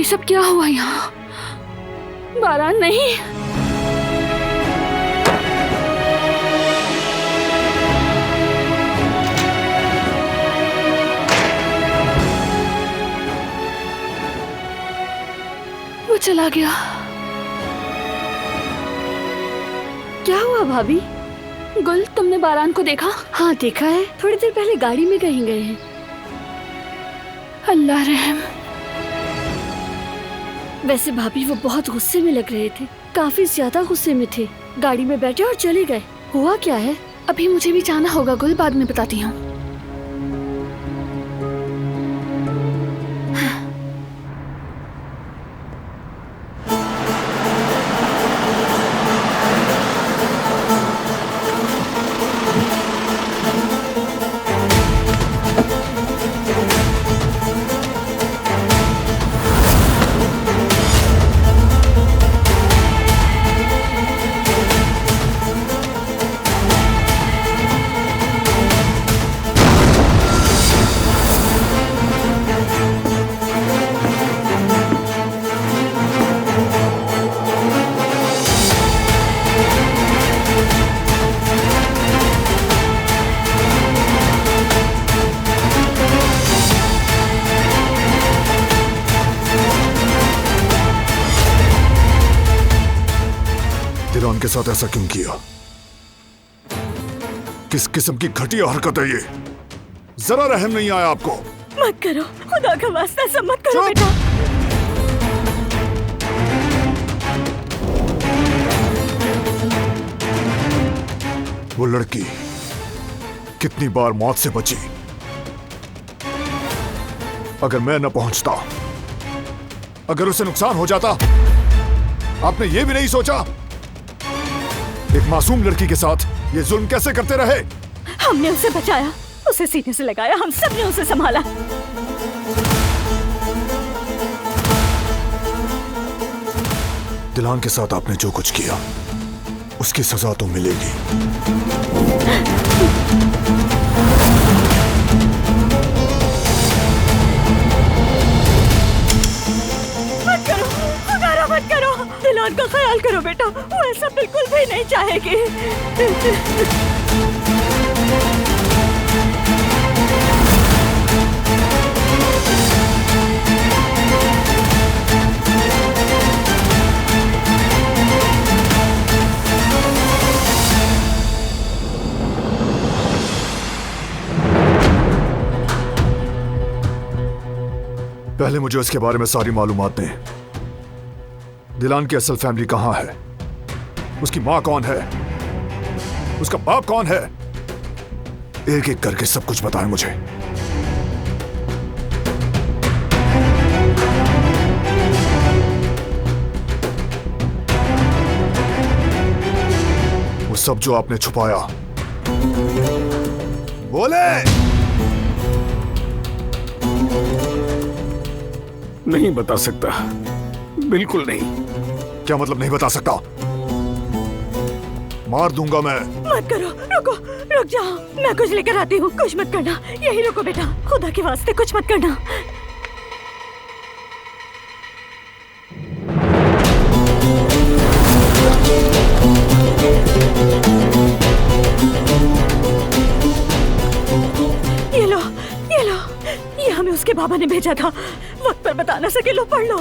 सब क्या हुआ यहाँ? बारान नहीं। वो चला गया। क्या हुआ भाभी? गुल, तुमने बारान को देखा? हाँ देखा है, थोड़ी देर पहले गाड़ी में कहीं गए हैं। अल्लाह रहम। वैसे भाभी वो बहुत गुस्से में लग रहे थे, काफी ज्यादा गुस्से में थे। गाड़ी में बैठे और चले गए। हुआ क्या है? अभी मुझे भी जाना होगा गुल, बाद में बताती हूँ। दिलान के साथ ऐसा क्यों किया? किस किस्म की घटिया हरकत है ये? जरा रहम नहीं आया आपको? मत करो, खुदा का वास्ता, ऐसा मत करो बेटा। वो लड़की कितनी बार मौत से बची। अगर मैं न पहुंचता, अगर उसे नुकसान हो जाता, आपने ये भी नहीं सोचा एक मासूम लड़की के साथ ये जुल्म कैसे करते रहे? हमने उसे बचाया, उसे सीने से लगाया, हम सब ने उसे संभाला। दिलान के साथ आपने जो कुछ किया उसकी सजा तो मिलेगी। मत करो, खुदारा मत करो। दिलान का ख्याल करो बेटा, वो ऐसा बिल्कुल भी नहीं चाहेगी। पहले मुझे उसके बारे में सारी मालूमात दें। दिलान की असल फैमिली कहां है? उसकी मां कौन है? उसका बाप कौन है? एक एक करके सब कुछ बताएं मुझे। वो सब जो आपने छुपाया, बोले। नहीं बता सकता, बिल्कुल नहीं। क्या मतलब नहीं बता सकता? मार दूंगा मैं। मत करो, रुको, रुक जाओ, मैं कुछ लेकर आती हूँ। कुछ मत करना, यही रुको बेटा, खुदा के वास्ते कुछ मत करना। ये लो, ये लो, ये हमें उसके बाबा ने भेजा था। वक्त पर बता ना सके, लो पढ़ लो।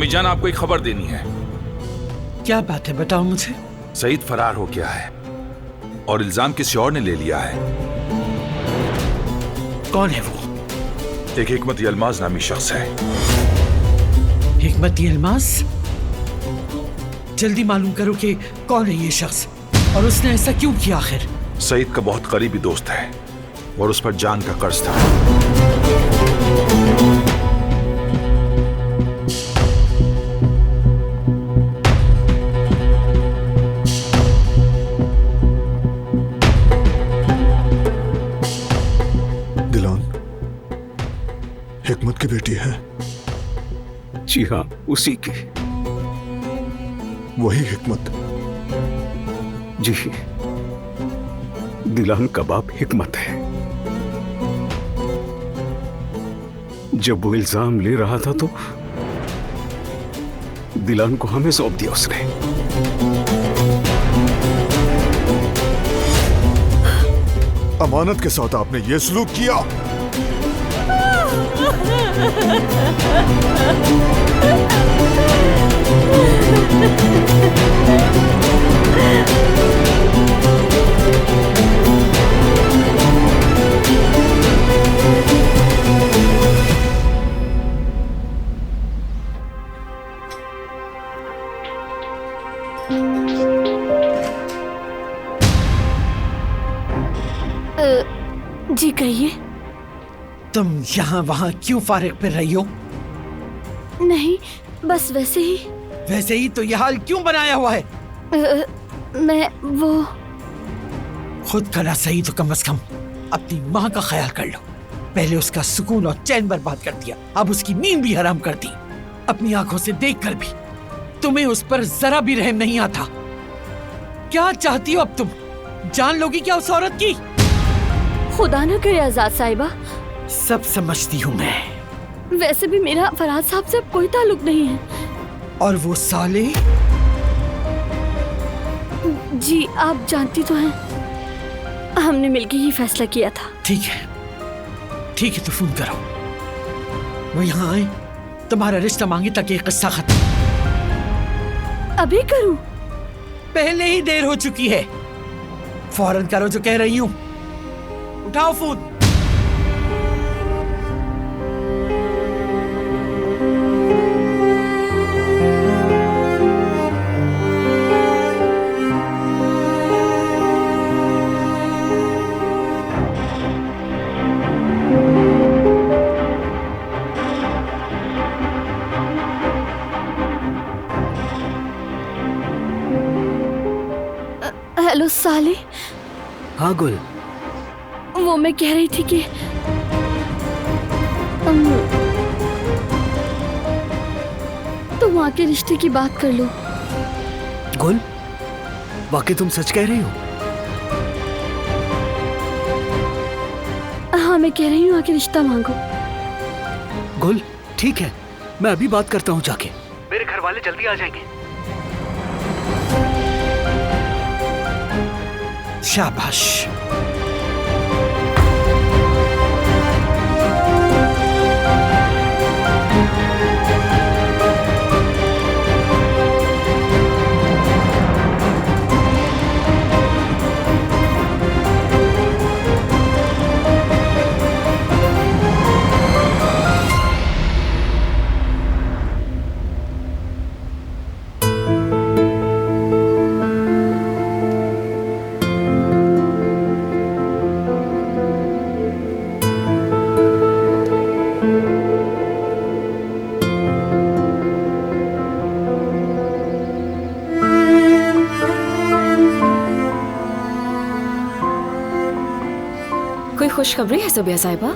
जान, आपको एक खबर देनी है। क्या बात है, बताओ मुझे। सईद फरार हो गया है और इल्जाम किसी और ने ले लिया है। कौन है वो? एक हिकमत यलमाज नामी शख्स है। हिकमत यलमाज? जल्दी मालूम करो कि कौन है ये शख्स और उसने ऐसा क्यों किया आखिर। सईद का बहुत करीबी दोस्त है और उस पर जान का कर्ज था। जी हाँ, उसी की। वही हिकमत। जी, दिलान का बाप हिकमत है। जब वो इल्जाम ले रहा था तो दिलान को हमें सौंप दिया उसने। अमानत के साथ आपने ये सलूक किया। जी कहिए। तुम यहाँ वहाँ क्यों फारिग फिर रही हो? नहीं, बस वैसे ही। वैसे ही तो यह हाल क्यों बनाया हुआ है? मैं वो खुद का ना सही तो कम से कम अपनी माँ का ख्याल कर लो। पहले उसका सुकून और चैन बर्बाद कर दिया, अब उसकी नींद भी हराम कर दी। अपनी आंखों से देखकर भी तुम्हें उस पर जरा भी रहम नहीं आता। क्या चाहती हो अब तुम? जान लोगी क्या उस औरत की? खुदा न करे आजाद साहिबा। सब समझती हूँ मैं। वैसे भी मेरा फराज साहब से अब कोई ताल्लुक नहीं है। और वो साले? जी आप जानती तो हैं, हमने मिलकर ही फैसला किया था। ठीक है, ठीक है, तो फोन करो। वो यहाँ आए, तुम्हारा रिश्ता मांगे ताकि ये किस्सा खत्म। अभी करूं? पहले ही देर हो चुकी है। फौरन करो जो कह रही हूँ। उठाओ फोन। हेलो साले। हाँ गुल। वो मैं कह रही थी कि तुम वहाँ के रिश्ते की बात कर लो। गुल, वाकई तुम सच कह रही हो? हाँ मैं कह रही हूँ आके रिश्ता मांगो। गुल ठीक है, मैं अभी बात करता हूँ जाके। मेरे घर वाले जल्दी आ जाएंगे। शाबाश। कोई खुशखबरी है सुबिया साहिबा?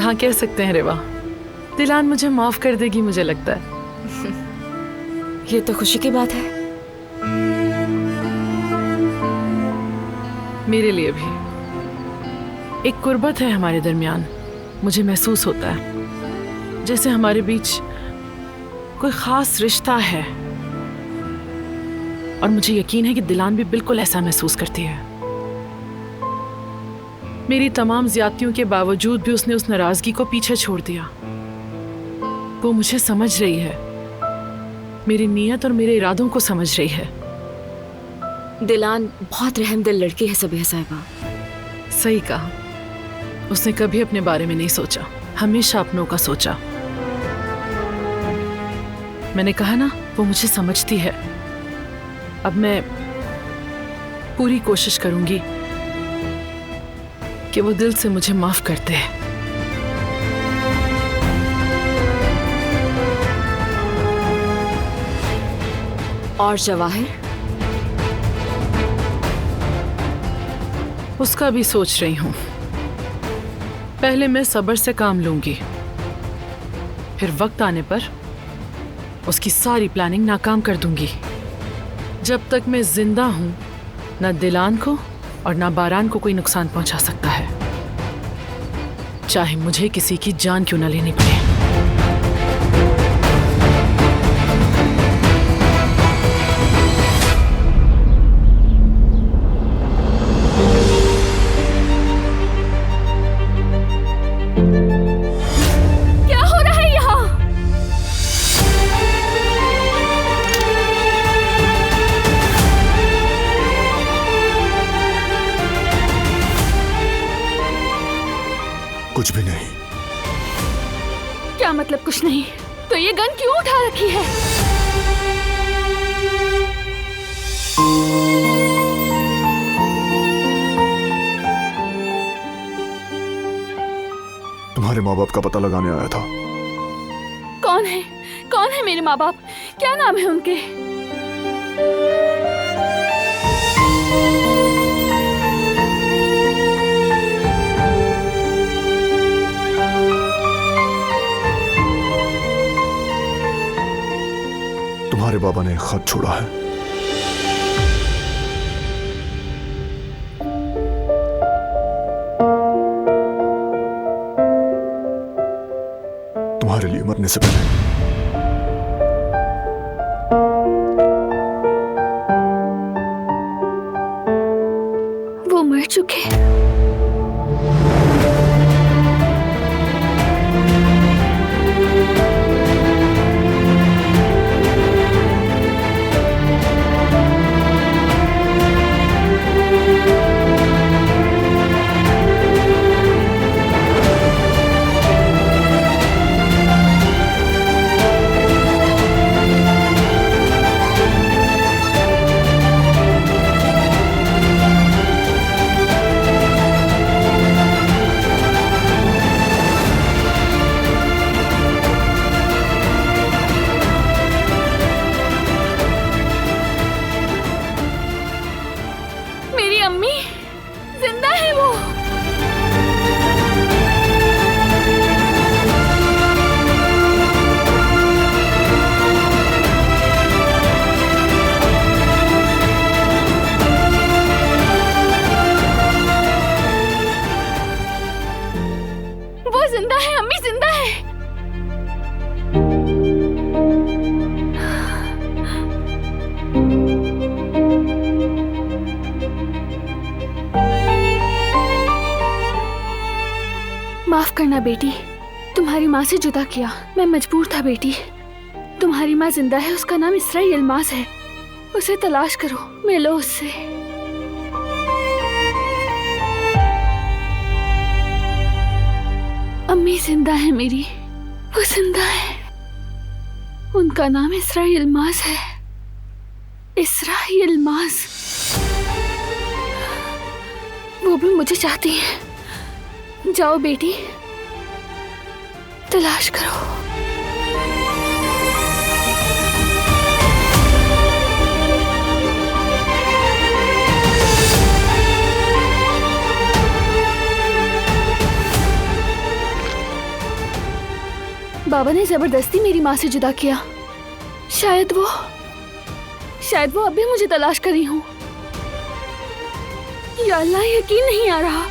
हाँ कह सकते हैं रेवा। दिलान मुझे माफ कर देगी मुझे लगता है। ये तो खुशी की बात है। मेरे लिए भी एक कुर्बत है हमारे दरमियान। मुझे महसूस होता है जैसे हमारे बीच कोई खास रिश्ता है, और मुझे यकीन है कि दिलान भी बिल्कुल ऐसा महसूस करती है। मेरी तमाम ज्यादतियों के बावजूद भी उसने उस नाराजगी को पीछे छोड़ दिया। वो मुझे समझ रही है, मेरी नीयत और मेरे इरादों को समझ रही है। दिलान बहुत रहमदिल लड़की है सुबिया साहिबा। सही कहा। उसने कभी अपने बारे में नहीं सोचा, हमेशा अपनों का सोचा। मैंने कहा ना, वो मुझे समझती है। अब मैं पूरी कोशिश करूंगी कि वो दिल से मुझे माफ करते हैं। और जवाहिर? उसका भी सोच रही हूं। पहले मैं सब्र से काम लूंगी, फिर वक्त आने पर उसकी सारी प्लानिंग नाकाम कर दूंगी। जब तक मैं जिंदा हूं, न दिलान को और न बारान को कोई नुकसान पहुंचा सकता है, चाहे मुझे किसी की जान क्यों न लेनी पड़े। क्या हो रहा है यहाँ? कुछ भी नहीं। क्या मतलब कुछ नहीं? तो ये गन क्यों उठा रखी है? तुम्हारे माँ बाप का पता लगाने आया था। कौन है? कौन है मेरे माँ बाप? क्या नाम है उनके? तुम्हारे बाबा ने एक खत छोड़ा है। तुम्हारे लिए मरने से पहले। वो मर चुके। मेरी अम्मी जिंदा है वो। वो जिंदा है, अम्मी जिंदा है। माफ करना बेटी, तुम्हारी माँ से जुदा किया। मैं मजबूर था बेटी। तुम्हारी माँ जिंदा है, उसका नाम इसरा यल्माज है। उसे तलाश करो, मिलो उससे। अम्मी जिंदा है मेरी, वो जिंदा है। उनका नाम इसरा यल्माज है। इसरा यल्माज। वो भी मुझे चाहती है। जाओ बेटी, तलाश करो। बाबा ने जबरदस्ती मेरी माँ से जुदा किया। शायद वो अब भी मुझे तलाश कर रही हूँ। या अल्लाह, यकीन नहीं आ रहा।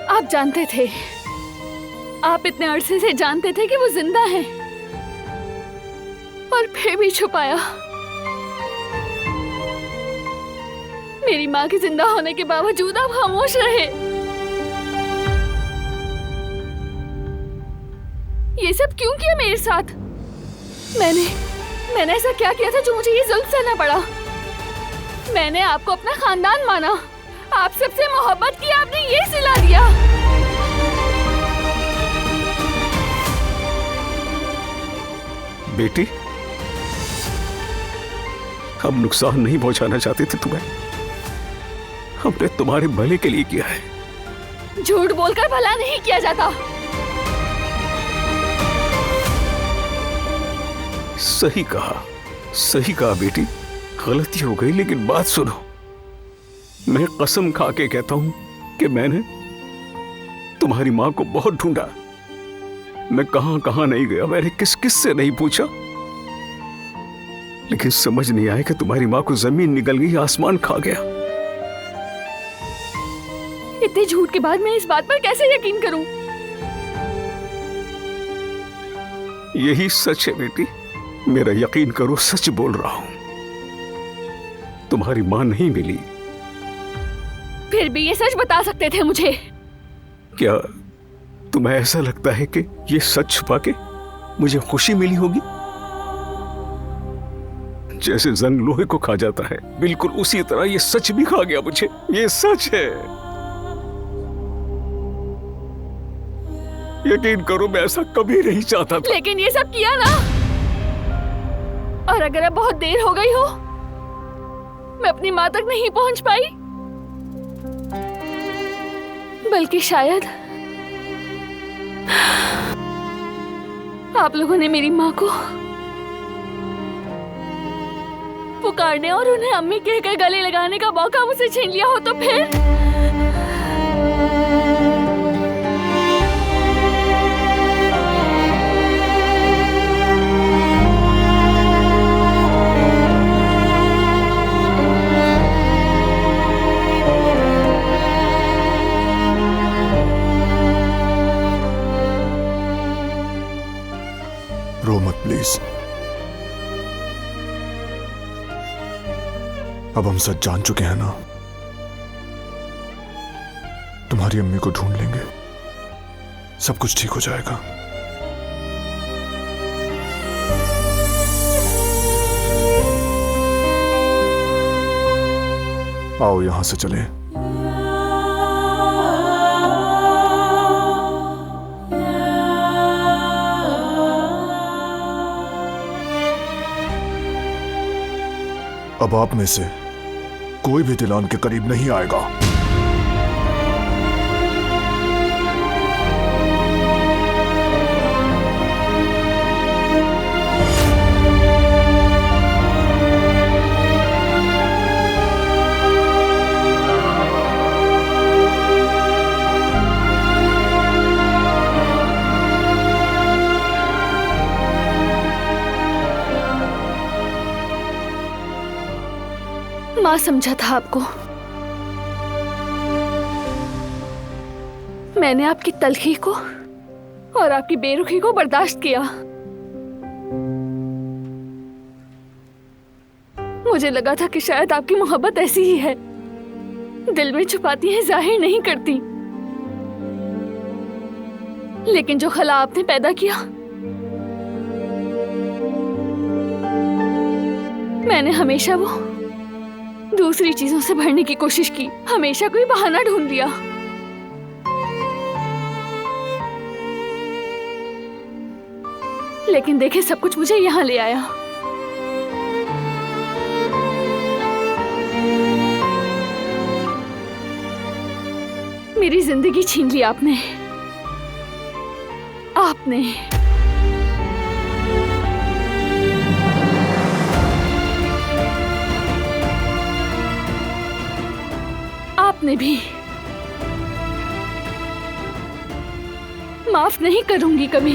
आप जानते थे, आप इतने अरसे से जानते थे कि वो जिंदा है, और फिर भी छुपाया। मेरी माँ के जिंदा होने के बावजूद आप खामोश रहे। ये सब क्यों किया मेरे साथ? मैंने ऐसा क्या किया था जो मुझे ये जुल्म सहना पड़ा? मैंने आपको अपना खानदान माना, आप सबसे मोहब्बत की, आपने ये सिला दिया। बेटी, हम नुकसान नहीं पहुंचाना चाहते थे तुम्हें। हमने तुम्हारे भले के लिए किया है। झूठ बोलकर भला नहीं किया जाता। सही कहा बेटी, गलती हो गई, लेकिन बात सुनो। मैं कसम खा के कहता हूं कि मैंने तुम्हारी मां को बहुत ढूंढा। मैं कहां नहीं गया, मैंने किस से नहीं पूछा, लेकिन समझ नहीं आया कि तुम्हारी मां को जमीन निकल गई, आसमान खा गया। इतने झूठ के बाद मैं इस बात पर कैसे यकीन करूं? यही सच है बेटी, मेरा यकीन करो, सच बोल रहा हूं। तुम्हारी मां नहीं मिली। फिर भी ये सच बता सकते थे मुझे। क्या तुम्हें ऐसा लगता है कि ये सच छुपा के मुझे खुशी मिली होगी? जैसे जंग लोहे को खा जाता है, बिल्कुल उसी तरह ये सच भी खा गया मुझे। ये सच है, यकीन करो, मैं ऐसा कभी नहीं चाहता था। लेकिन ये सब किया ना, और अगर अब बहुत देर हो गई हो, मैं अपनी मां तक नहीं पहुंच पाई, बल्कि शायद आप लोगों ने मेरी मां को पुकारने और उन्हें अम्मी कहकर गले लगाने का मौका मुझसे छीन लिया हो, तो फिर रो मत प्लीज। अब हम सच जान चुके हैं ना। तुम्हारी अम्मी को ढूंढ लेंगे, सब कुछ ठीक हो जाएगा। आओ यहां से चलें। अब आप में से कोई भी दिलान के करीब नहीं आएगा। मां समझा था आपको। मैंने आपकी तलखी को और आपकी बेरुखी को बर्दाश्त किया। मुझे लगा था कि शायद आपकी मोहब्बत ऐसी ही है, दिल में छुपाती है, जाहिर नहीं करती। लेकिन जो खला आपने पैदा किया, मैंने हमेशा वो दूसरी चीजों से भरने की कोशिश की, हमेशा कोई बहाना ढूंढ लिया। लेकिन देखे, सब कुछ मुझे यहां ले आया। मेरी जिंदगी छीन ली आपने। आपने भी। माफ नहीं करूंगी कभी।